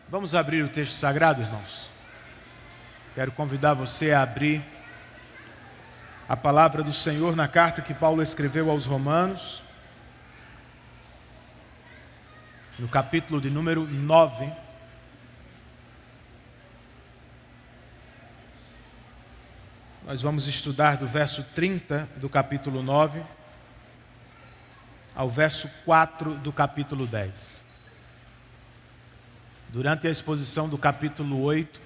Vamos abrir o texto sagrado, irmãos? Quero convidar você a abrir a palavra do Senhor na carta que Paulo escreveu aos Romanos, no capítulo de número 9. Nós vamos estudar do verso 30 do capítulo 9 ao verso 4 do capítulo 10. Durante a exposição do capítulo 8,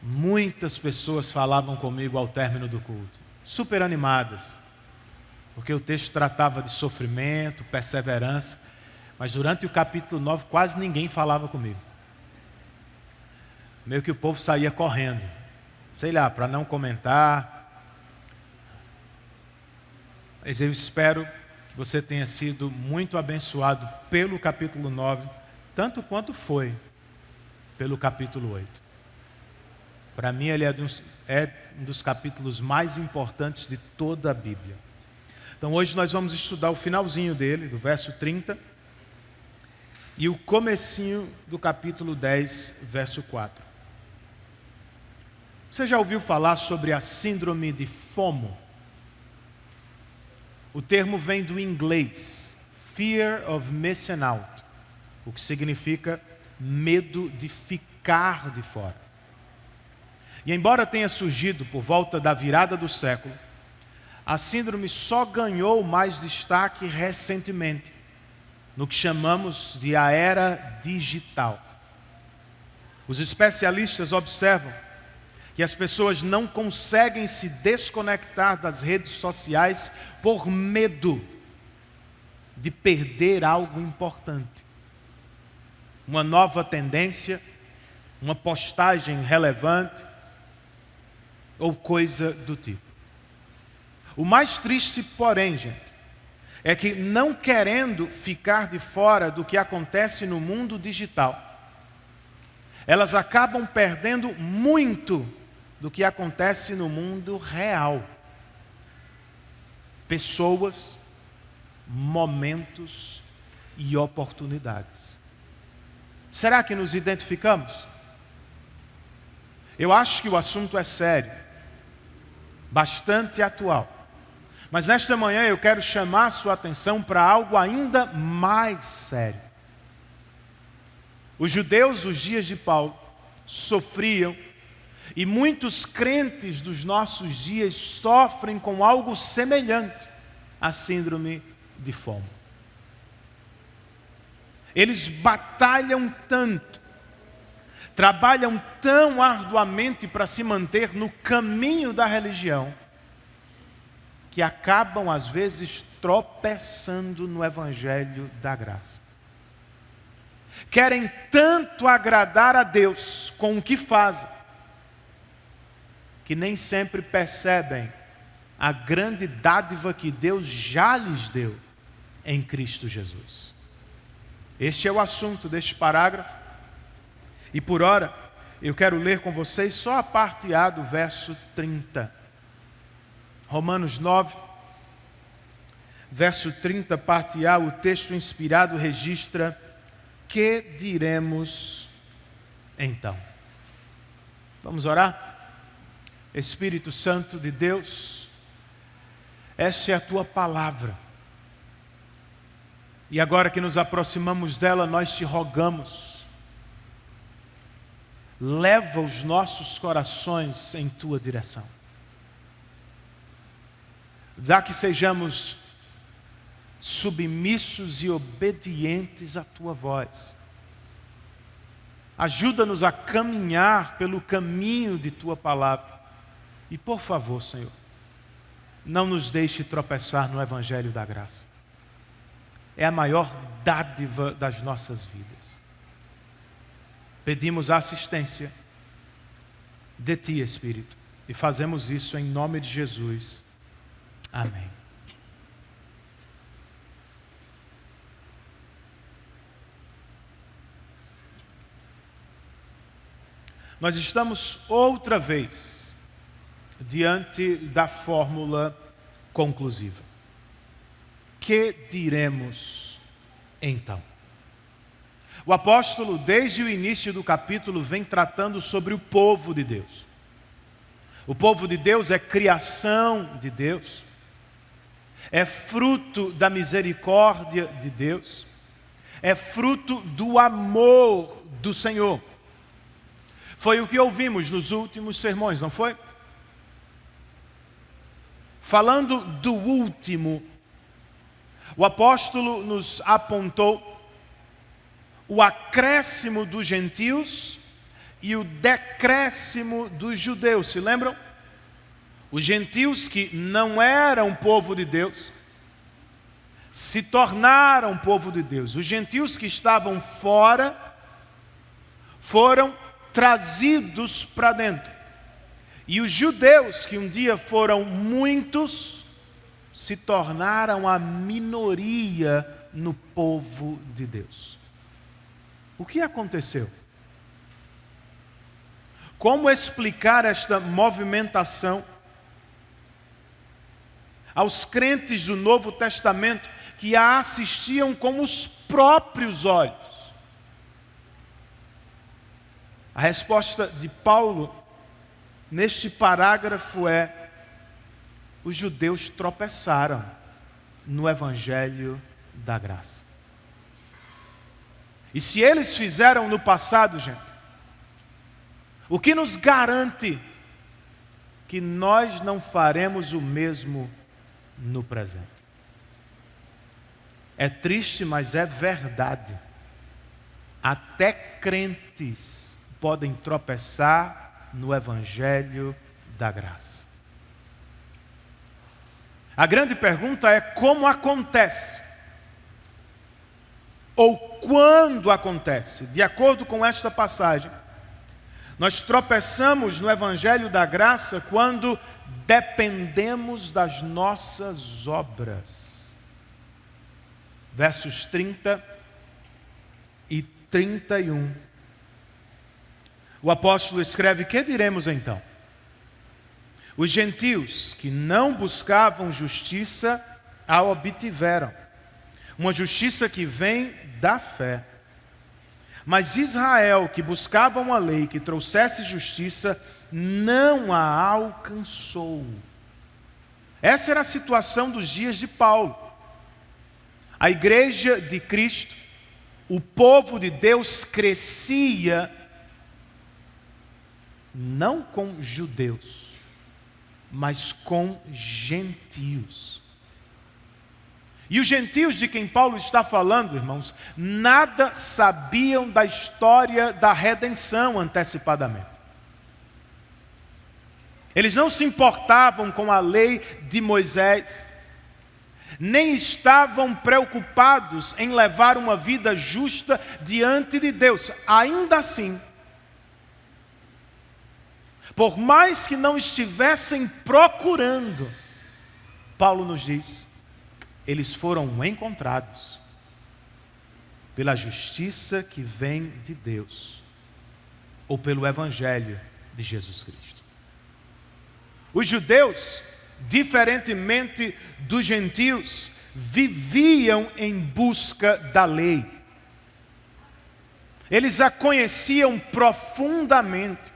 muitas pessoas falavam comigo ao término do culto, super animadas, porque o texto tratava de sofrimento, perseverança, mas durante o capítulo 9 quase ninguém falava comigo. Meio que o povo saía correndo, sei lá, para não comentar. Mas eu espero que você tenha sido muito abençoado pelo capítulo 9, tanto quanto foi pelo capítulo 8. Para mim ele é um dos capítulos mais importantes de toda a Bíblia. Então hoje nós vamos estudar o finalzinho dele, do verso 30, e o comecinho do capítulo 10, verso 4. Você já ouviu falar sobre a síndrome de FOMO? O termo vem do inglês, Fear of Missing Out, o que significa medo de ficar de fora. E embora tenha surgido por volta da virada do século, a síndrome só ganhou mais destaque recentemente, no que chamamos de a era digital. Os especialistas observam que as pessoas não conseguem se desconectar das redes sociais por medo de perder algo importante. Uma nova tendência, uma postagem relevante ou coisa do tipo. O mais triste, porém, gente, é que não querendo ficar de fora do que acontece no mundo digital, elas acabam perdendo muito do que acontece no mundo real. Pessoas, momentos e oportunidades. Será que nos identificamos? Eu acho que o assunto é sério, bastante atual. Mas nesta manhã eu quero chamar a sua atenção para algo ainda mais sério. Os judeus, nos dias de Paulo, sofriam, e muitos crentes dos nossos dias sofrem com algo semelhante à síndrome de FOMO. Eles batalham tanto, trabalham tão arduamente para se manter no caminho da religião, que acabam às vezes tropeçando no evangelho da graça. Querem tanto agradar a Deus com o que fazem, que nem sempre percebem a grande dádiva que Deus já lhes deu em Cristo Jesus. Este é o assunto deste parágrafo. E por ora, eu quero ler com vocês só a parte A do verso 30. Romanos 9, verso 30, parte A, o texto inspirado registra: que diremos então? Vamos orar? Espírito Santo de Deus, esta é a Tua palavra. E agora que nos aproximamos dela, nós te rogamos, leva os nossos corações em Tua direção. Dá que sejamos submissos e obedientes à Tua voz. Ajuda-nos a caminhar pelo caminho de Tua palavra. E por favor, Senhor, não nos deixe tropeçar no evangelho da graça. É a maior dádiva das nossas vidas. Pedimos a assistência de Ti, Espírito, e fazemos isso em nome de Jesus. Amém. Nós estamos outra vez diante da fórmula conclusiva. Que diremos então? O apóstolo, desde o início do capítulo, vem tratando sobre o povo de Deus. O povo de Deus é criação de Deus, é fruto da misericórdia de Deus, é fruto do amor do Senhor. Foi o que ouvimos nos últimos sermões, não foi? Falando do último, o apóstolo nos apontou o acréscimo dos gentios e o decréscimo dos judeus. Se lembram? Os gentios que não eram povo de Deus se tornaram povo de Deus. Os gentios que estavam fora foram trazidos para dentro. E os judeus, que um dia foram muitos, se tornaram a minoria no povo de Deus. O que aconteceu? Como explicar esta movimentação aos crentes do Novo Testamento que a assistiam com os próprios olhos? A resposta de Paulo neste parágrafo é: os judeus tropeçaram no Evangelho da graça. E se eles fizeram no passado, gente, o que nos garante que nós não faremos o mesmo no presente? É triste, mas é verdade. Até crentes podem tropeçar no Evangelho da graça. A grande pergunta é: como acontece? Ou quando acontece? De acordo com esta passagem, nós tropeçamos no Evangelho da graça quando dependemos das nossas obras. Versos 30 e 31. O apóstolo escreve: que diremos então? Os gentios que não buscavam justiça a obtiveram, uma justiça que vem da fé. Mas Israel, que buscava uma lei que trouxesse justiça, não a alcançou. Essa era a situação dos dias de Paulo. A igreja de Cristo, o povo de Deus, crescia não com judeus, mas com gentios. E os gentios de quem Paulo está falando, irmãos, nada sabiam da história da redenção antecipadamente. Eles não se importavam com a lei de Moisés, nem estavam preocupados em levar uma vida justa diante de Deus. Ainda assim, por mais que não estivessem procurando, Paulo nos diz, eles foram encontrados pela justiça que vem de Deus, ou pelo Evangelho de Jesus Cristo. Os judeus, diferentemente dos gentios, viviam em busca da lei. Eles a conheciam profundamente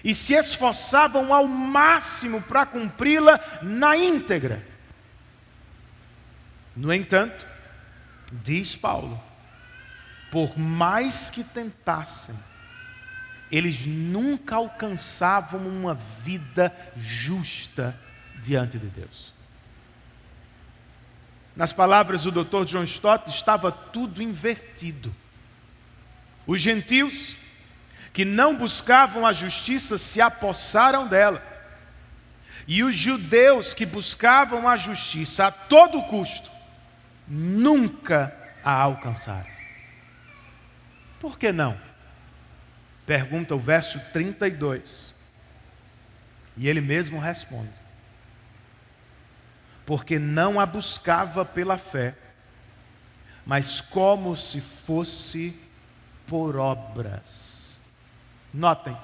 e se esforçavam ao máximo para cumpri-la na íntegra. No entanto, diz Paulo, por mais que tentassem, eles nunca alcançavam uma vida justa diante de Deus. Nas palavras do Dr. John Stott, estava tudo invertido. Os gentios que não buscavam a justiça se apossaram dela. E os judeus que buscavam a justiça a todo custo, nunca a alcançaram. Por que não? Pergunta o verso 32. E ele mesmo responde: porque não a buscava pela fé, mas como se fosse por obras. Notem,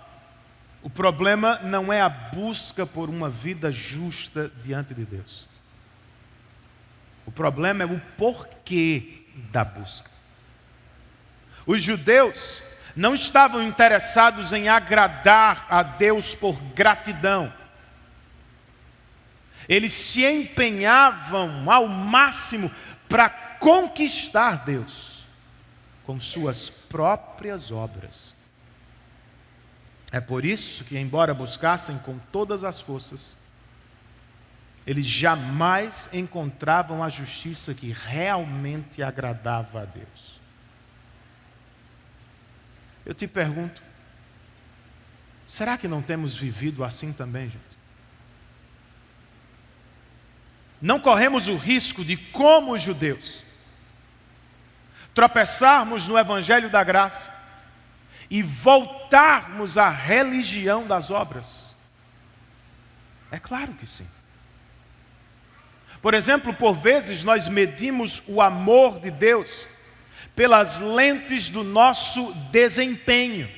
o problema não é a busca por uma vida justa diante de Deus. O problema é o porquê da busca. Os judeus não estavam interessados em agradar a Deus por gratidão. Eles se empenhavam ao máximo para conquistar Deus com suas próprias obras. É por isso que, embora buscassem com todas as forças, eles jamais encontravam a justiça que realmente agradava a Deus. Eu te pergunto, será que não temos vivido assim também, gente? Não corremos o risco de, como os judeus, tropeçarmos no Evangelho da Graça e voltarmos à religião das obras? É claro que sim. Por exemplo, por vezes nós medimos o amor de Deus pelas lentes do nosso desempenho.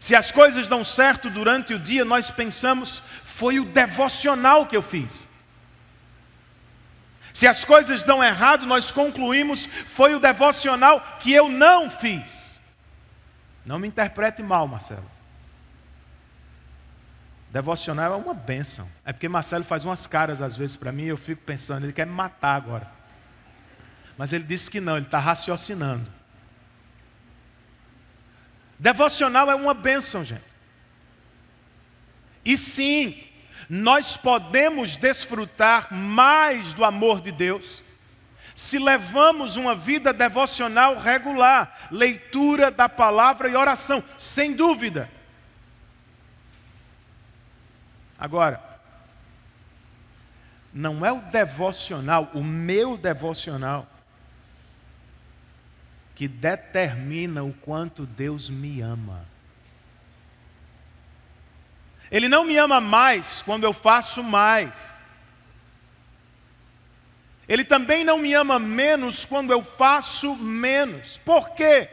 Se as coisas dão certo durante o dia, nós pensamos, foi o devocional que eu fiz. Se as coisas dão errado, nós concluímos, foi o devocional que eu não fiz. Não me interprete mal, Marcelo. Devocional é uma bênção. É porque Marcelo faz umas caras às vezes para mim e eu fico pensando, ele quer me matar agora. Mas ele disse que não, ele está raciocinando. Devocional é uma bênção, gente. E sim, nós podemos desfrutar mais do amor de Deus se levamos uma vida devocional regular, leitura da palavra e oração, sem dúvida. Agora, não é o devocional, o meu devocional, que determina o quanto Deus me ama. Ele não me ama mais quando eu faço mais. Ele também não me ama menos quando eu faço menos. Por quê?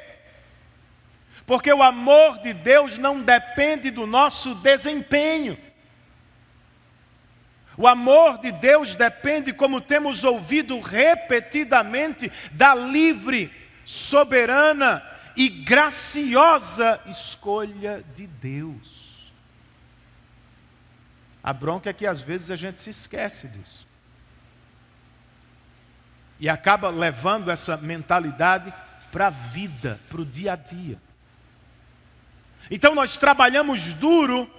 Porque o amor de Deus não depende do nosso desempenho. O amor de Deus depende, como temos ouvido repetidamente, da livre, soberana e graciosa escolha de Deus. A bronca é que às vezes a gente se esquece disso. E acaba levando essa mentalidade para a vida, para o dia a dia. Então nós trabalhamos duro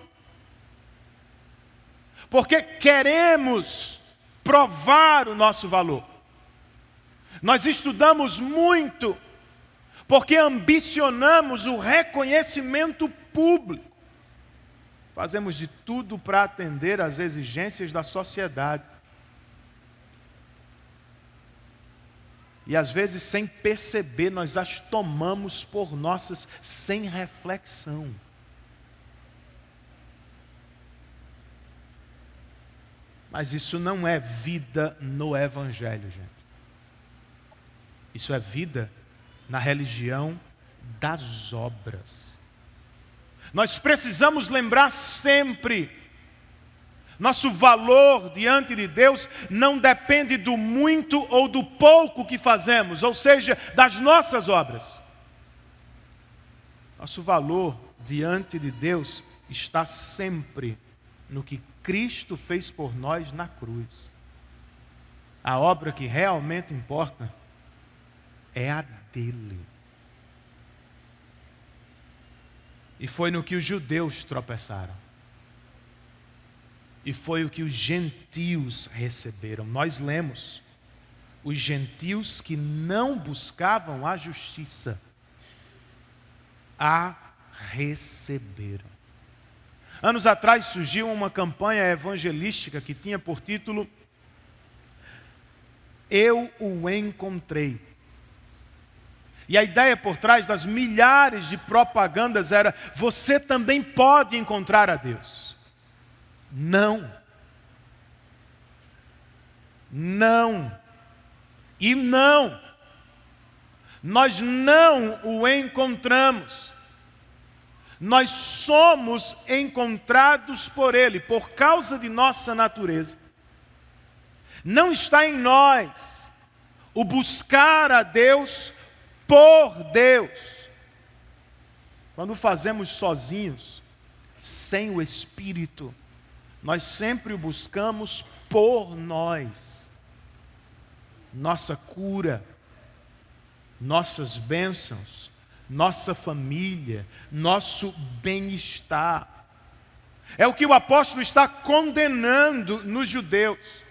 porque queremos provar o nosso valor. Nós estudamos muito porque ambicionamos o reconhecimento público. Fazemos de tudo para atender às exigências da sociedade. E às vezes, sem perceber, nós as tomamos por nossas sem reflexão. Mas isso não é vida no Evangelho, gente. Isso é vida na religião das obras. Nós precisamos lembrar sempre, nosso valor diante de Deus não depende do muito ou do pouco que fazemos, ou seja, das nossas obras. Nosso valor diante de Deus está sempre no que Cristo fez por nós na cruz. A obra que realmente importa é a dele. E foi no que os judeus tropeçaram. E foi o que os gentios receberam. Nós lemos, os gentios que não buscavam a justiça, a receberam. Anos atrás surgiu uma campanha evangelística que tinha por título Eu o encontrei. E a ideia por trás das milhares de propagandas era: você também pode encontrar a Deus. Não. Não. E não. Nós não o encontramos. Nós somos encontrados por Ele, por causa de nossa natureza. Não está em nós o buscar a Deus por Deus. Quando fazemos sozinhos, sem o Espírito, nós sempre o buscamos por nós. Nossa cura, nossas bênçãos, nossa família, nosso bem-estar. É o que o apóstolo está condenando nos judeus.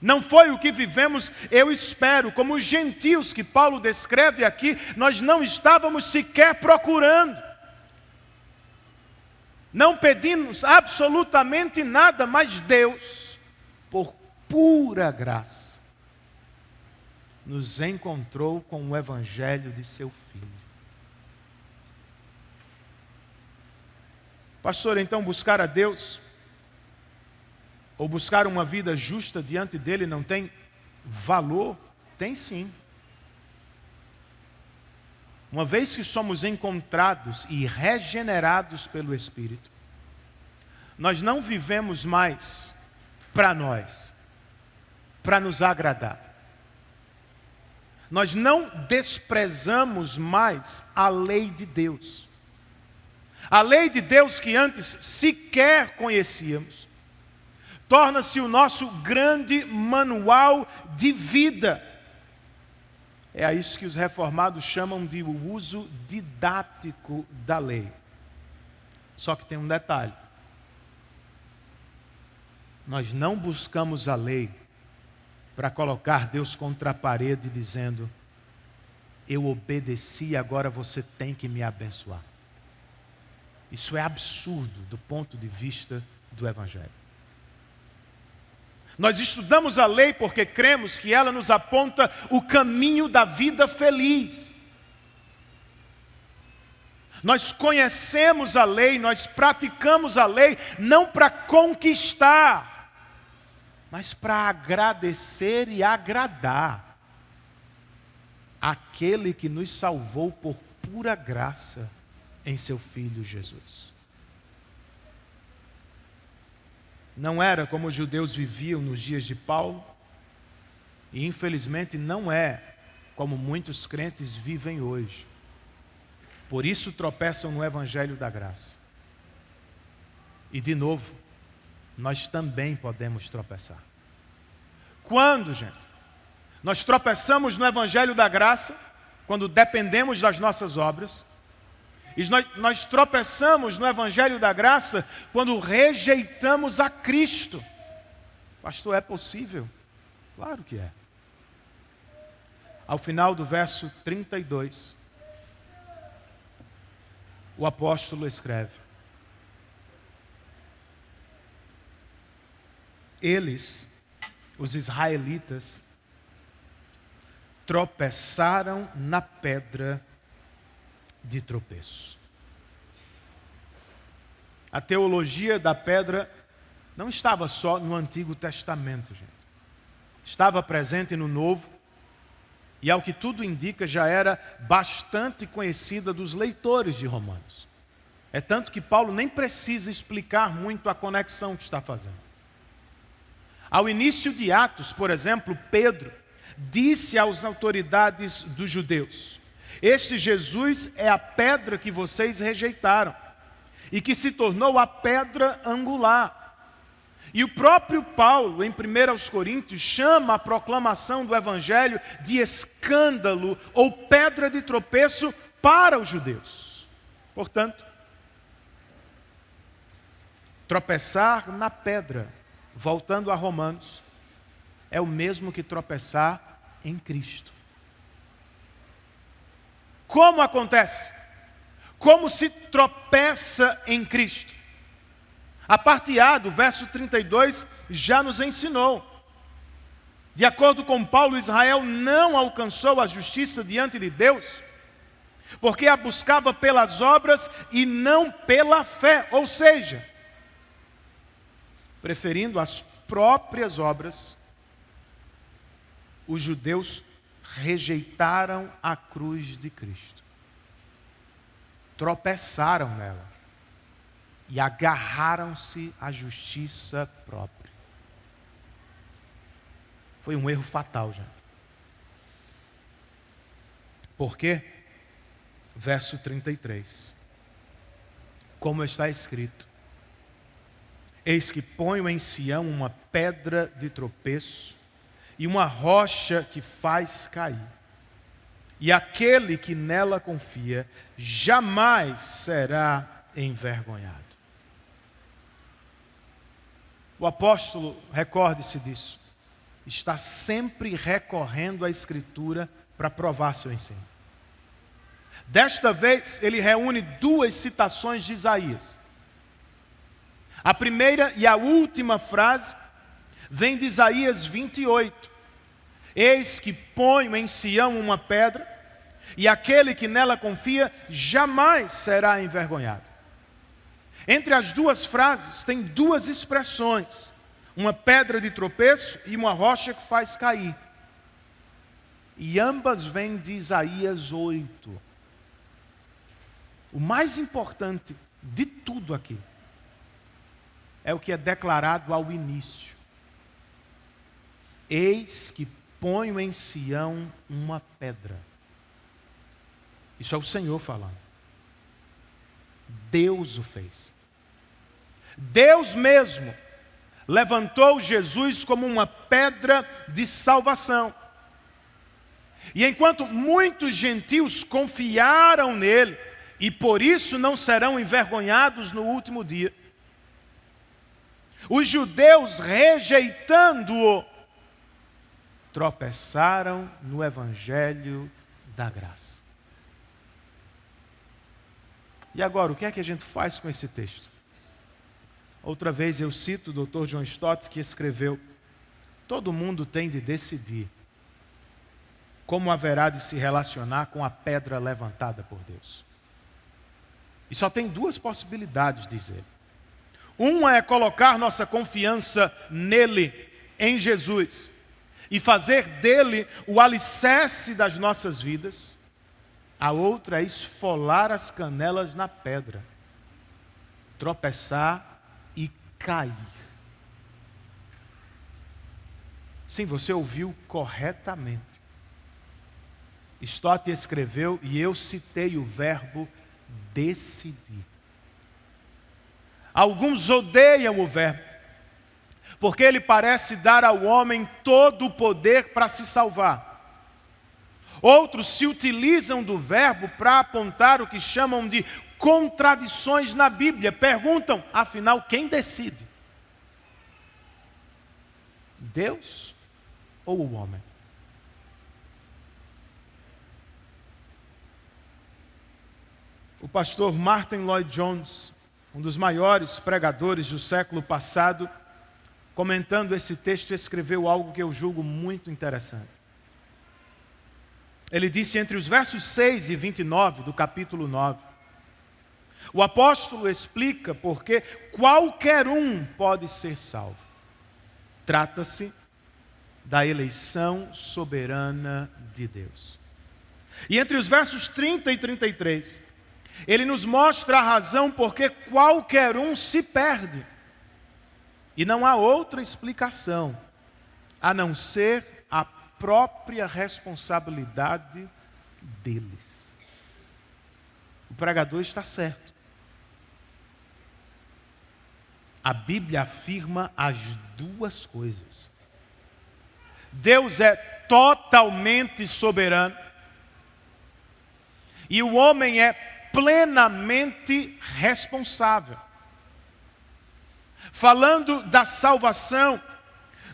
Não foi o que vivemos, eu espero, como os gentios que Paulo descreve aqui, nós não estávamos sequer procurando. Não pedimos absolutamente nada, mas Deus, por pura graça, nos encontrou com o evangelho de seu Filho. Pastor, então buscar a Deus, ou buscar uma vida justa diante dele não tem valor? Tem sim. Uma vez que somos encontrados e regenerados pelo Espírito, nós não vivemos mais para nós, para nos agradar. Nós não desprezamos mais a lei de Deus. A lei de Deus que antes sequer conhecíamos, torna-se o nosso grande manual de vida. É a isso que os reformados chamam de o uso didático da lei. Só que tem um detalhe. Nós não buscamos a lei para colocar Deus contra a parede dizendo: eu obedeci, agora você tem que me abençoar. Isso é absurdo do ponto de vista do Evangelho. Nós estudamos a lei porque cremos que ela nos aponta o caminho da vida feliz. Nós conhecemos a lei, nós praticamos a lei, não para conquistar, mas para agradecer e agradar aquele que nos salvou por pura graça em seu Filho Jesus. Não era como os judeus viviam nos dias de Paulo, e infelizmente não é como muitos crentes vivem hoje. Por isso tropeçam no Evangelho da Graça. E de novo, nós também podemos tropeçar. Quando, gente? Nós tropeçamos no Evangelho da Graça, quando dependemos das nossas obras. E nós tropeçamos no Evangelho da Graça quando rejeitamos a Cristo. Pastor, é possível? Claro que é. Ao final do verso 32, o apóstolo escreve: eles, os israelitas, tropeçaram na pedra de tropeço. A teologia da pedra não estava só no Antigo Testamento, gente. Estava presente no Novo, e ao que tudo indica já era bastante conhecida dos leitores de Romanos. É tanto que Paulo nem precisa explicar muito a conexão que está fazendo. Ao início de Atos, por exemplo, Pedro disse às autoridades dos judeus: este Jesus é a pedra que vocês rejeitaram e que se tornou a pedra angular. E o próprio Paulo, em 1 Coríntios, chama a proclamação do Evangelho de escândalo ou pedra de tropeço para os judeus. Portanto, tropeçar na pedra, voltando a Romanos, é o mesmo que tropeçar em Cristo. Como acontece? Como se tropeça em Cristo? A parte A do verso 32 já nos ensinou. De acordo com Paulo, Israel não alcançou a justiça diante de Deus, porque a buscava pelas obras e não pela fé. Ou seja, preferindo as próprias obras, os judeus rejeitaram a cruz de Cristo. Tropeçaram nela e agarraram-se à justiça própria. Foi um erro fatal, gente. Por quê? Verso 33. Como está escrito: eis que ponho em Sião uma pedra de tropeço e uma rocha que faz cair. E aquele que nela confia jamais será envergonhado. O apóstolo, recorde-se disso, está sempre recorrendo à Escritura para provar seu ensino. Desta vez, ele reúne duas citações de Isaías. A primeira e a última frase vem de Isaías 28. Eis que ponho em Sião uma pedra, e aquele que nela confia jamais será envergonhado. Entre as duas frases tem duas expressões: uma pedra de tropeço e uma rocha que faz cair. E ambas vêm de Isaías 8. O mais importante de tudo aqui é o que é declarado ao início: eis que ponho em Sião uma pedra. Isso é o Senhor falando. Deus o fez. Deus mesmo levantou Jesus como uma pedra de salvação. E enquanto muitos gentios confiaram nele, e por isso não serão envergonhados no último dia, os judeus, rejeitando-o, tropeçaram no evangelho da graça. E agora, o que é que a gente faz com esse texto? Outra vez eu cito o Dr. John Stott, que escreveu: todo mundo tem de decidir como haverá de se relacionar com a pedra levantada por Deus. E só tem duas possibilidades, diz ele. Uma é colocar nossa confiança nele, em Jesus, e fazer dele o alicerce das nossas vidas. A outra é esfolar as canelas na pedra, tropeçar e cair. Sim, você ouviu corretamente. Stott escreveu, e eu citei o verbo decidir. Alguns odeiam o verbo, porque ele parece dar ao homem todo o poder para se salvar. Outros se utilizam do verbo para apontar o que chamam de contradições na Bíblia. Perguntam, afinal, quem decide? Deus ou o homem? O pastor Martin Lloyd-Jones, um dos maiores pregadores do século passado, comentando esse texto, escreveu algo que eu julgo muito interessante. Ele disse, entre os versos 6 e 29 do capítulo 9, o apóstolo explica porque qualquer um pode ser salvo. Trata-se da eleição soberana de Deus. E entre os versos 30 e 33, ele nos mostra a razão porque qualquer um se perde. E não há outra explicação, a não ser a própria responsabilidade deles. O pregador está certo. A Bíblia afirma as duas coisas. Deus é totalmente soberano e o homem é plenamente responsável. Falando da salvação,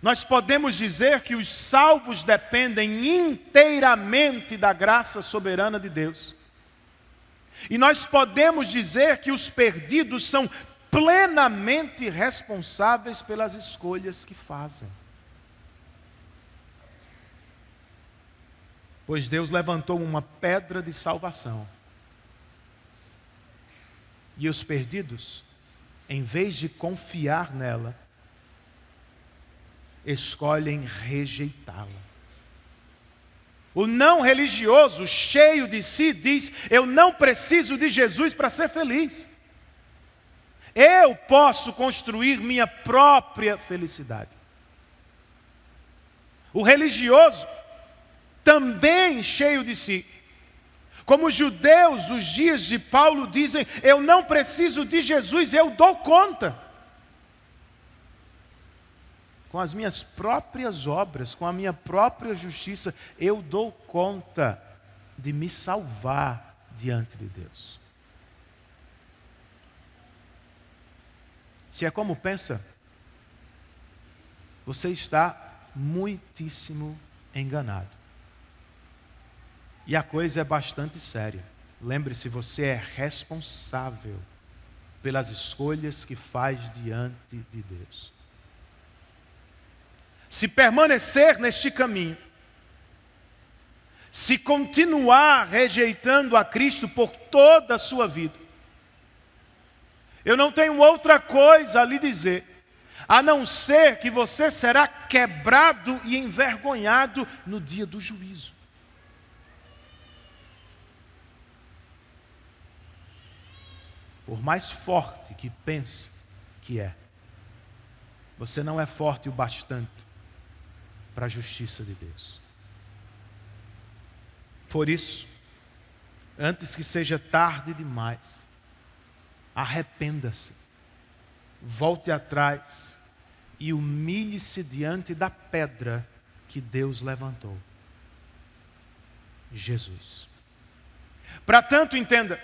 nós podemos dizer que os salvos dependem inteiramente da graça soberana de Deus. E nós podemos dizer que os perdidos são plenamente responsáveis pelas escolhas que fazem. Pois Deus levantou uma pedra de salvação. E os perdidos, em vez de confiar nela, escolhem rejeitá-la. O não religioso, cheio de si, diz: eu não preciso de Jesus para ser feliz. Eu posso construir minha própria felicidade. O religioso, também cheio de si, Como os judeus, os dias de Paulo dizem, eu não preciso de Jesus, eu dou conta. Com as minhas próprias obras, com a minha própria justiça, eu dou conta de me salvar diante de Deus. Se é como pensa, você está muitíssimo enganado. E a coisa é bastante séria. Lembre-se, você é responsável pelas escolhas que faz diante de Deus. Se permanecer neste caminho, se continuar rejeitando a Cristo por toda a sua vida, eu não tenho outra coisa a lhe dizer, a não ser que você será quebrado e envergonhado no dia do juízo. Por mais forte que pense que é, você não é forte o bastante para a justiça de Deus. Por isso, antes que seja tarde demais, arrependa-se, volte atrás e humilhe-se diante da pedra que Deus levantou, Jesus. Para tanto, entenda,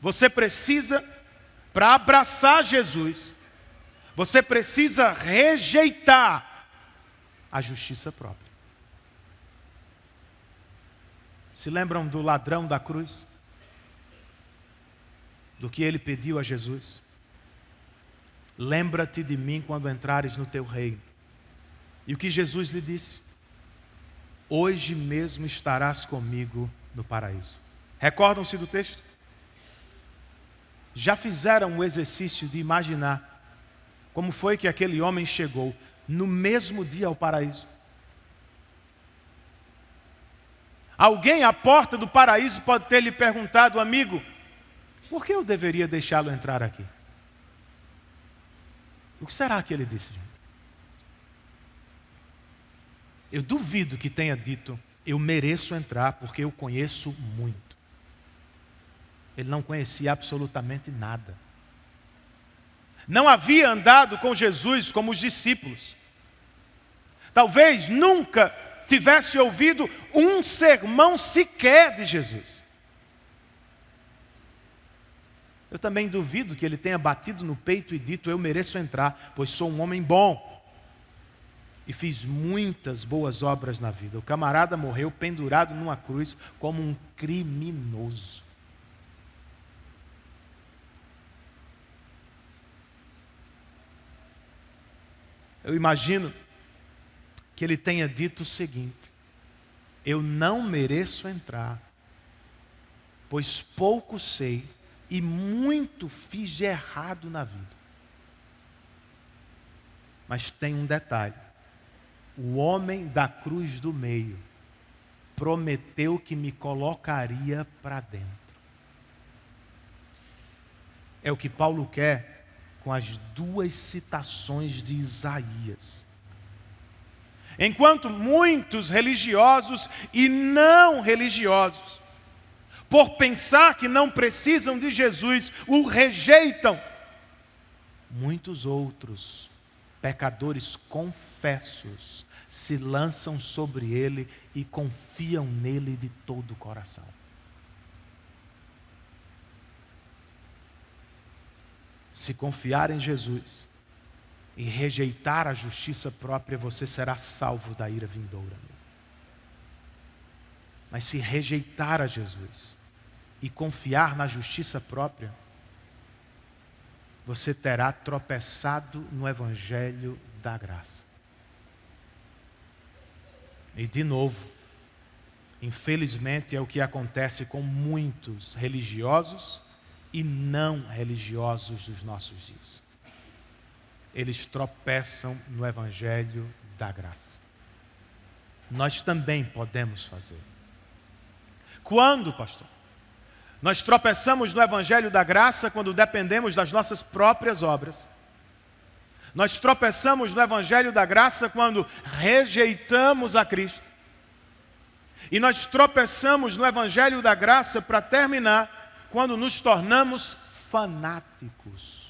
você precisa, para abraçar Jesus, você precisa rejeitar a justiça própria. Se lembram do ladrão da cruz? Do que ele pediu a Jesus? Lembra-te de mim quando entrares no teu reino. E o que Jesus lhe disse? Hoje mesmo estarás comigo no paraíso. Recordam-se do texto? Já fizeram o exercício de imaginar como foi que aquele homem chegou no mesmo dia ao paraíso? Alguém à porta do paraíso pode ter lhe perguntado, amigo, por que eu deveria deixá-lo entrar aqui? O que será que ele disse, gente? Eu duvido que tenha dito, eu mereço entrar porque eu conheço muito. Ele não conhecia absolutamente nada. Não havia andado com Jesus como os discípulos. Talvez nunca tivesse ouvido um sermão sequer de Jesus. Eu também duvido que ele tenha batido no peito e dito, eu mereço entrar, pois sou um homem bom. E fiz muitas boas obras na vida. O camarada morreu pendurado numa cruz como um criminoso. Eu imagino que ele tenha dito o seguinte, eu não mereço entrar, pois pouco sei e muito fiz de errado na vida. Mas tem um detalhe, o homem da cruz do meio prometeu que me colocaria para dentro. É o que Paulo quer com as duas citações de Isaías. Enquanto muitos religiosos e não religiosos, por pensar que não precisam de Jesus, o rejeitam, muitos outros pecadores confessos se lançam sobre ele e confiam nele de todo o coração. Se confiar em Jesus e rejeitar a justiça própria, você será salvo da ira vindoura. Mas se rejeitar a Jesus e confiar na justiça própria, você terá tropeçado no Evangelho da graça. E de novo, infelizmente é o que acontece com muitos religiosos e não religiosos dos nossos dias. Eles tropeçam no Evangelho da graça. Nós também podemos fazer. Quando, pastor? Nós tropeçamos no Evangelho da graça quando dependemos das nossas próprias obras. Nós tropeçamos no Evangelho da graça quando rejeitamos a Cristo. E nós tropeçamos no Evangelho da Graça para terminar quando nos tornamos fanáticos.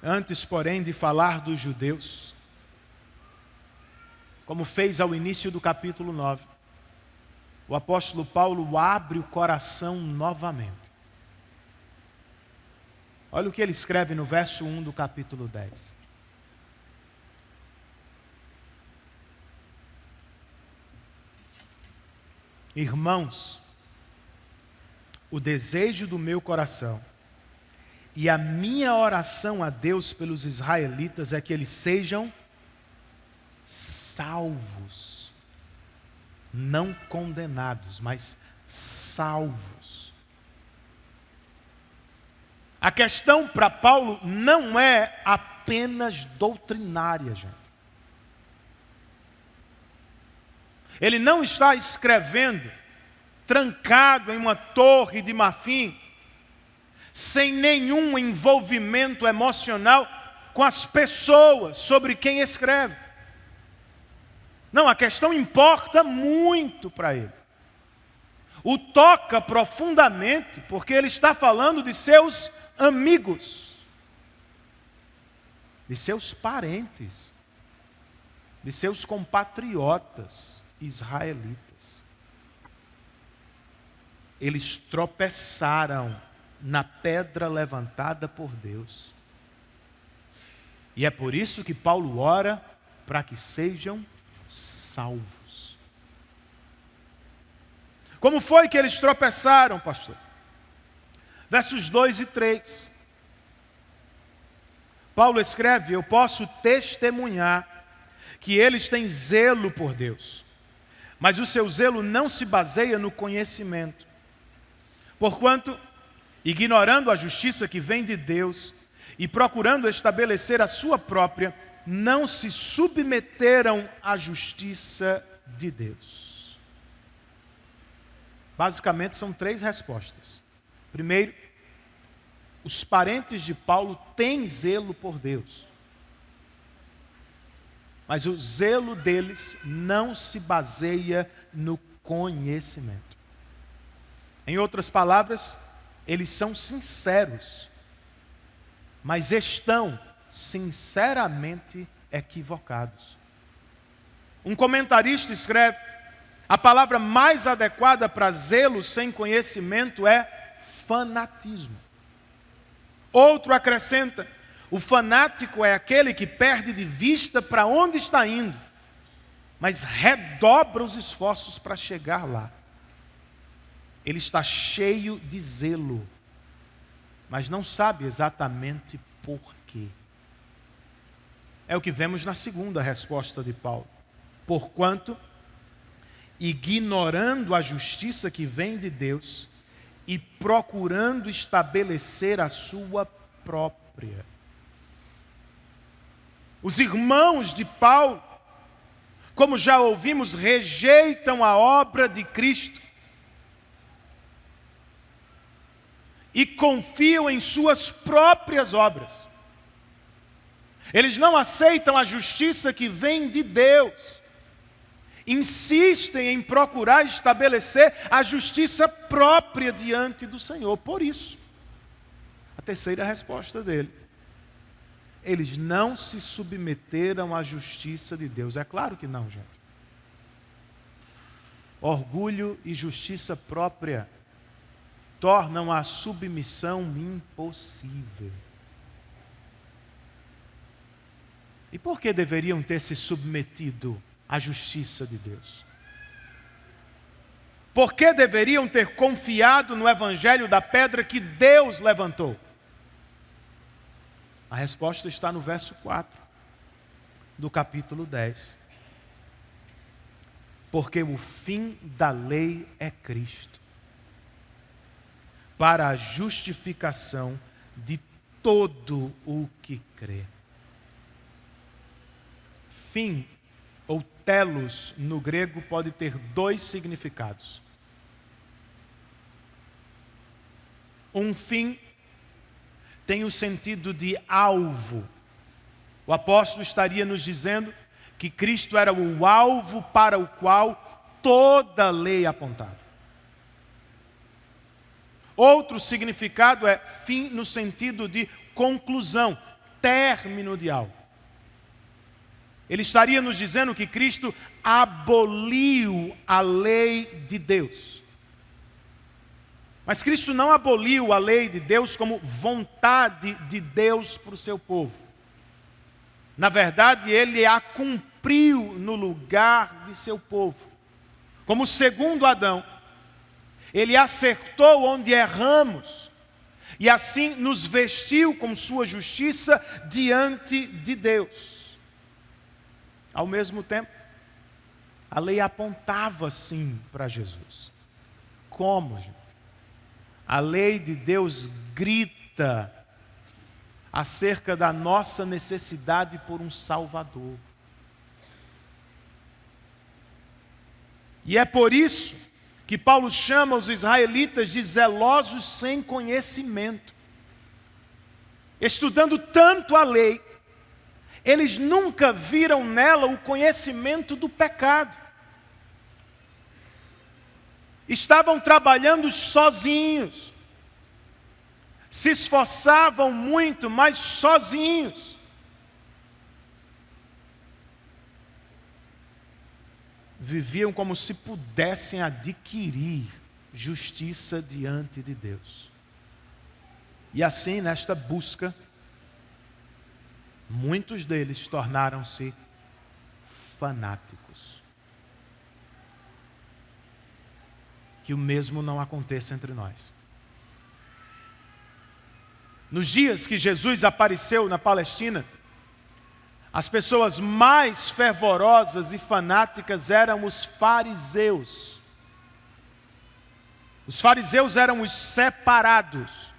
Antes, porém, de falar dos judeus, como fez ao início do capítulo 9, o apóstolo Paulo abre o coração novamente. Olha o que ele escreve no verso 1 do capítulo 10. Irmãos, o desejo do meu coração e a minha oração a Deus pelos israelitas é que eles sejam salvos, não condenados, mas salvos. A questão para Paulo não é apenas doutrinária, gente. Ele não está escrevendo trancado em uma torre de marfim, sem nenhum envolvimento emocional com as pessoas sobre quem escreve. Não, a questão importa muito para ele. O toca profundamente, porque ele está falando de seus amigos, de seus parentes, de seus compatriotas israelitas. Eles tropeçaram na pedra levantada por Deus. E é por isso que Paulo ora para que sejam salvos. Como foi que eles tropeçaram, pastor? Versos 2 e 3. Paulo escreve: eu posso testemunhar que eles têm zelo por Deus, mas o seu zelo não se baseia no conhecimento. Porquanto, ignorando a justiça que vem de Deus e procurando estabelecer a sua própria, não se submeteram à justiça de Deus. Basicamente são 3 respostas. Primeiro, os parentes de Paulo têm zelo por Deus, mas o zelo deles não se baseia no conhecimento. Em outras palavras, eles são sinceros, mas estão sinceramente equivocados. Um comentarista escreve: a palavra mais adequada para zelo sem conhecimento é fanatismo. Outro acrescenta: o fanático é aquele que perde de vista para onde está indo, mas redobra os esforços para chegar lá. Ele está cheio de zelo, mas não sabe exatamente por quê. É o que vemos na segunda resposta de Paulo. Porquanto, ignorando a justiça que vem de Deus e procurando estabelecer a sua própria. Os irmãos de Paulo, como já ouvimos, rejeitam a obra de Cristo e confiam em suas próprias obras. Eles não aceitam a justiça que vem de Deus. Insistem em procurar estabelecer a justiça própria diante do Senhor. Por isso, a terceira resposta dele: eles não se submeteram à justiça de Deus. É claro que não, gente. Orgulho e justiça própria tornam a submissão impossível. E por que deveriam ter se submetido à justiça de Deus? Por que deveriam ter confiado no evangelho da pedra que Deus levantou? A resposta está no verso 4 do capítulo 10. Porque o fim da lei é Cristo, para a justificação de todo o que crê. Fim, ou telos, no grego, pode ter 2 significados. Um fim tem o sentido de alvo, O apóstolo estaria nos dizendo que Cristo era o alvo para o qual toda a lei apontava. Outro significado é fim no sentido de conclusão, término de algo. Ele estaria nos dizendo que Cristo aboliu a lei de Deus. Mas Cristo não aboliu a lei de Deus como vontade de Deus para o seu povo. Na verdade, Ele a cumpriu no lugar de seu povo. Como segundo Adão, Ele acertou onde erramos e assim nos vestiu com sua justiça diante de Deus. Ao mesmo tempo, a lei apontava sim para Jesus. Como, gente? A lei de Deus grita acerca da nossa necessidade por um Salvador. E é por isso que Paulo chama os israelitas de zelosos sem conhecimento. Estudando tanto a lei, eles nunca viram nela o conhecimento do pecado. Estavam trabalhando sozinhos. Se esforçavam muito, mas sozinhos. Viviam como se pudessem adquirir justiça diante de Deus. E assim, nesta busca, muitos deles tornaram-se fanáticos. Que o mesmo não aconteça entre nós. Nos dias que Jesus apareceu na Palestina, as pessoas mais fervorosas e fanáticas eram os fariseus. Os fariseus eram os separados.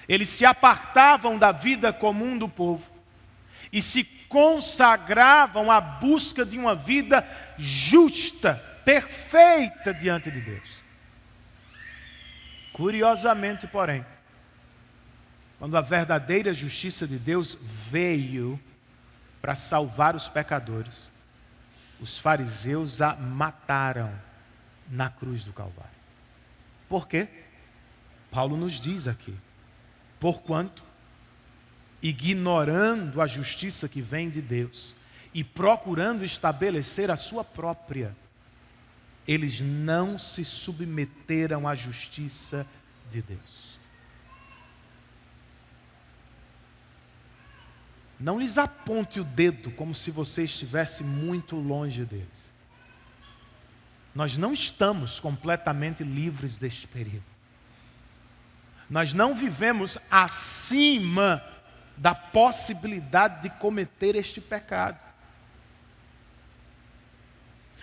Eles se apartavam da vida comum do povo e se consagravam à busca de uma vida justa, perfeita diante de Deus. Curiosamente, porém, quando a verdadeira justiça de Deus veio para salvar os pecadores, os fariseus a mataram na cruz do Calvário. Por quê? Paulo nos diz aqui: porquanto, ignorando a justiça que vem de Deus e procurando estabelecer a sua própria, eles não se submeteram à justiça de Deus. Não lhes aponte o dedo como se você estivesse muito longe deles. Nós não estamos completamente livres deste perigo. Nós não vivemos acima da possibilidade de cometer este pecado.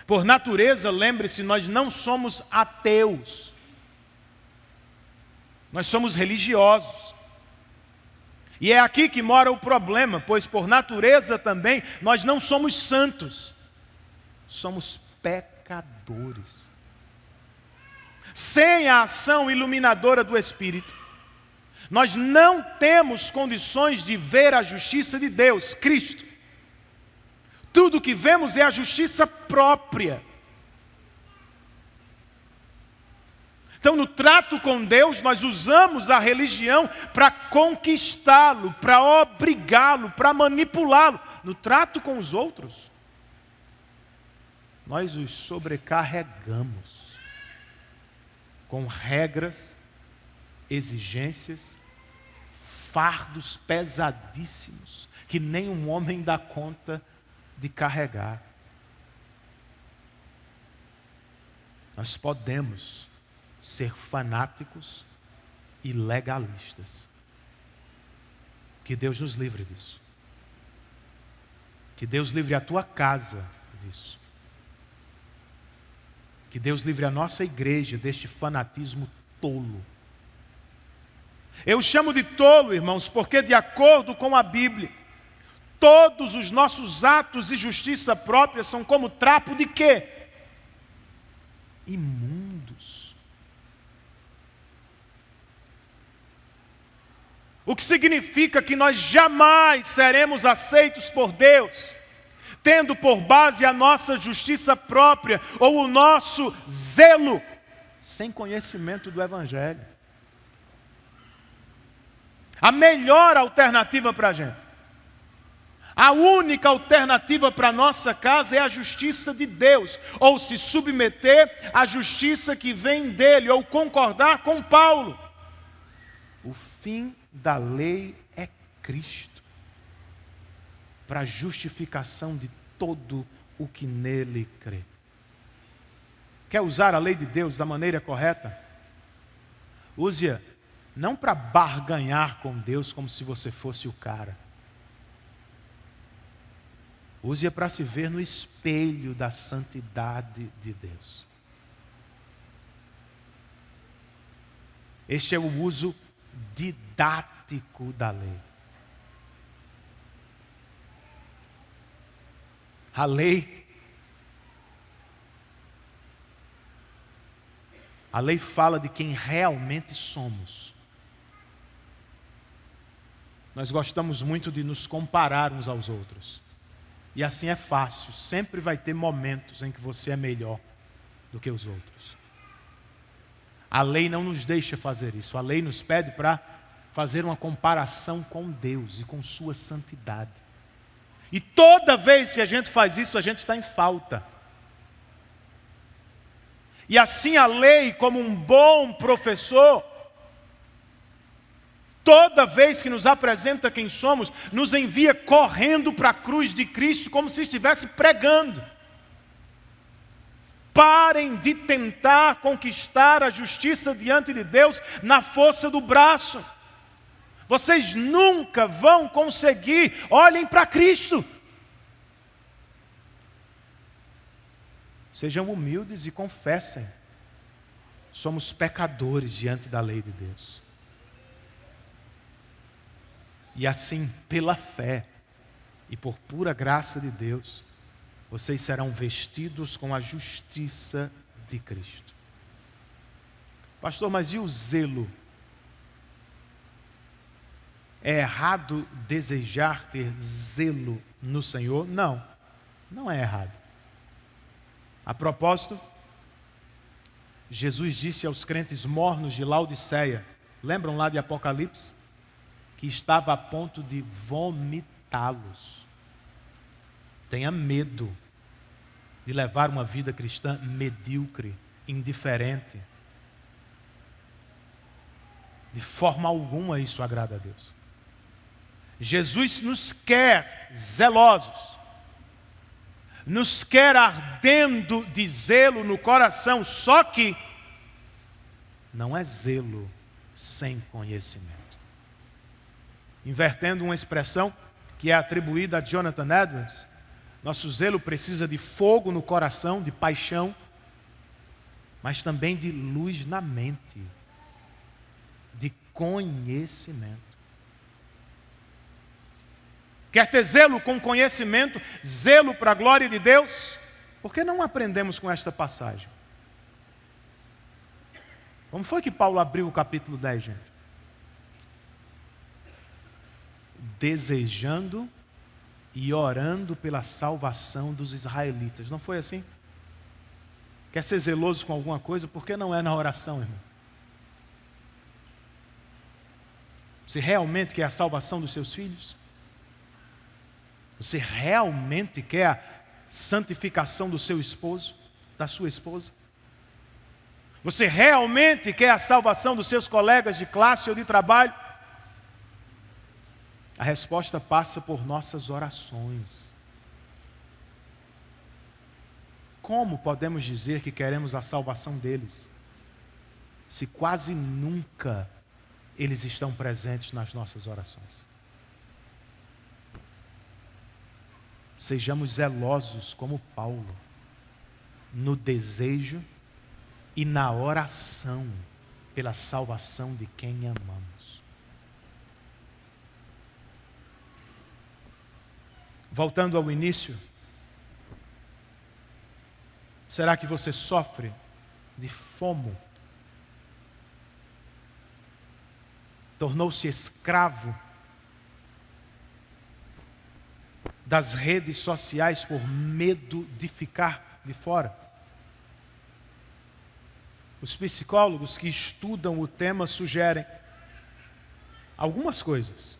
Por natureza, lembre-se, nós não somos ateus. Nós somos religiosos. E é aqui que mora o problema, pois por natureza também nós não somos santos. Somos pecadores. Sem a ação iluminadora do Espírito, nós não temos condições de ver a justiça de Deus, Cristo. Tudo que vemos é a justiça própria. Então, no trato com Deus, nós usamos a religião para conquistá-lo, para obrigá-lo, para manipulá-lo. No trato com os outros, nós os sobrecarregamos com regras, exigências, fardos pesadíssimos que nenhum homem dá conta de carregar. Nós podemos ser fanáticos e legalistas. Que Deus nos livre disso. Que Deus livre a tua casa disso. Que Deus livre a nossa igreja deste fanatismo tolo. Eu chamo de tolo, irmãos, porque de acordo com a Bíblia, todos os nossos atos de justiça própria são como trapo de quê? Imundos. O que significa que nós jamais seremos aceitos por Deus, tendo por base a nossa justiça própria ou o nosso zelo, sem conhecimento do Evangelho. A melhor alternativa para a gente, a única alternativa para a nossa casa é a justiça de Deus, ou se submeter à justiça que vem dele, ou concordar com Paulo. O fim da lei é Cristo, para a justificação de todo o que nele crê. Quer usar a lei de Deus da maneira correta? Use-a não para barganhar com Deus como se você fosse o cara. Use-a para se ver no espelho da santidade de Deus. Este é o uso didático da lei. A lei fala de quem realmente somos. Nós gostamos muito de nos comparar uns aos outros. E assim é fácil, sempre vai ter momentos em que você é melhor do que os outros. A lei não nos deixa fazer isso. A lei nos pede para fazer uma comparação com Deus e com sua santidade. E toda vez que a gente faz isso, a gente está em falta. E assim a lei, como um bom professor, toda vez que nos apresenta quem somos, nos envia correndo para a cruz de Cristo, como se estivesse pregando. Parem de tentar conquistar a justiça diante de Deus na força do braço. Vocês nunca vão conseguir. Olhem para Cristo. Sejam humildes e confessem. Somos pecadores diante da lei de Deus. E assim, pela fé e por pura graça de Deus, vocês serão vestidos com a justiça de Cristo. Pastor, mas e o zelo? É errado desejar ter zelo no Senhor? Não, não é errado. A propósito, Jesus disse aos crentes mornos de Laodiceia, lembram lá de Apocalipse? Que estava a ponto de vomitá-los. Tenha medo de levar uma vida cristã medíocre, indiferente. De forma alguma isso agrada a Deus. Jesus nos quer zelosos, nos quer ardendo de zelo no coração, só que não é zelo sem conhecimento. Invertendo uma expressão que é atribuída a Jonathan Edwards, nosso zelo precisa de fogo no coração, de paixão, mas também de luz na mente, de conhecimento. Quer ter zelo com conhecimento, zelo para a glória de Deus? Por que não aprendemos com esta passagem? Como foi que Paulo abriu o capítulo 10, gente? Desejando e orando pela salvação dos israelitas. Não foi assim? Quer ser zeloso com alguma coisa? Por que não é na oração, irmão? Você realmente quer a salvação dos seus filhos? Você realmente quer a santificação do seu esposo, da sua esposa? Você realmente quer a salvação dos seus colegas de classe ou de trabalho? A resposta passa por nossas orações. Como podemos dizer que queremos a salvação deles, se quase nunca eles estão presentes nas nossas orações? Sejamos zelosos como Paulo, no desejo e na oração pela salvação de quem amamos. Voltando ao início, será que você sofre de FOMO? tornou-se escravo das redes sociais por medo de ficar de fora. Os psicólogos que estudam o tema sugerem algumas coisas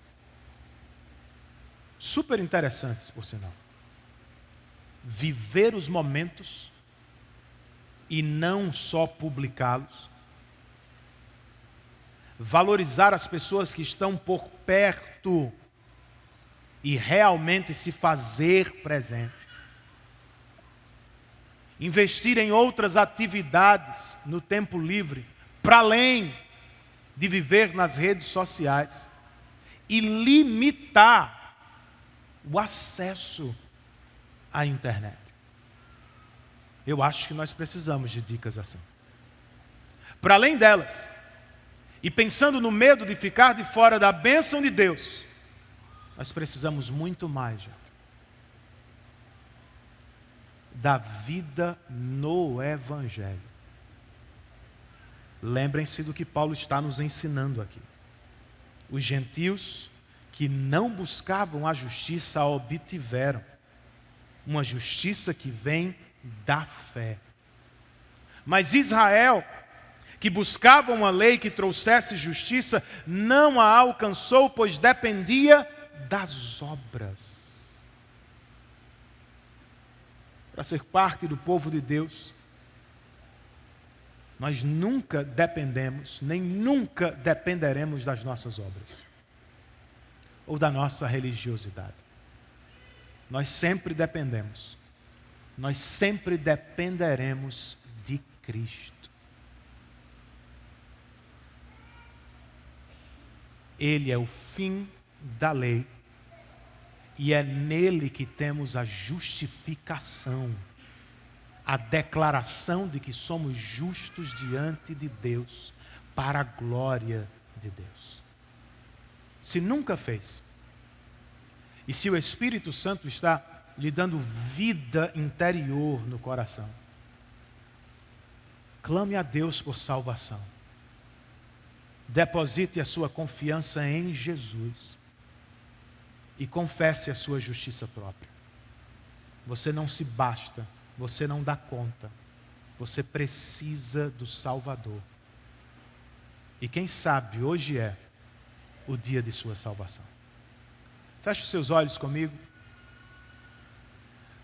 super interessantes, por sinal. Viver os momentos e não só publicá-los. Valorizar as pessoas que estão por perto e realmente se fazer presente. Investir em outras atividades no tempo livre, para além de viver nas redes sociais. E limitar o acesso à internet. Eu acho que nós precisamos de dicas assim. Para além delas, e pensando no medo de ficar de fora da bênção de Deus, nós precisamos muito mais, gente, da vida no Evangelho. Lembrem-se do que Paulo está nos ensinando aqui. Os gentios que não buscavam a justiça a obtiveram. Uma justiça que vem da fé. Mas Israel, que buscava uma lei que trouxesse justiça, não a alcançou, pois dependia das obras. Para ser parte do povo de Deus, nós nunca dependemos, nem nunca dependeremos das nossas obras ou da nossa religiosidade. Nós sempre dependemos, nós sempre dependeremos de Cristo. Ele é o fim da lei e é nele que temos a justificação, a declaração de que somos justos diante de Deus, para a glória de Deus. Se nunca fez, e se o Espírito Santo está lhe dando vida interior no coração, clame a Deus por salvação. Deposite a sua confiança em Jesus e confesse a sua justiça própria. Você não se basta, você não dá conta, você precisa do Salvador. E quem sabe hoje é o dia de sua salvação. Feche os seus olhos comigo.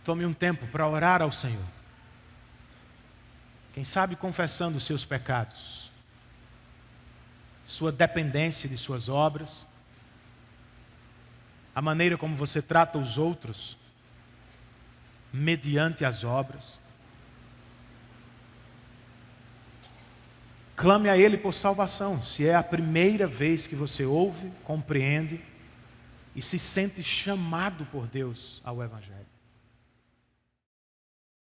Tome um tempo para orar ao Senhor. Quem sabe confessando os seus pecados, sua dependência de suas obras, a maneira como você trata os outros mediante as obras. Clame a Ele por salvação, se é a primeira vez que você ouve, compreende e se sente chamado por Deus ao Evangelho.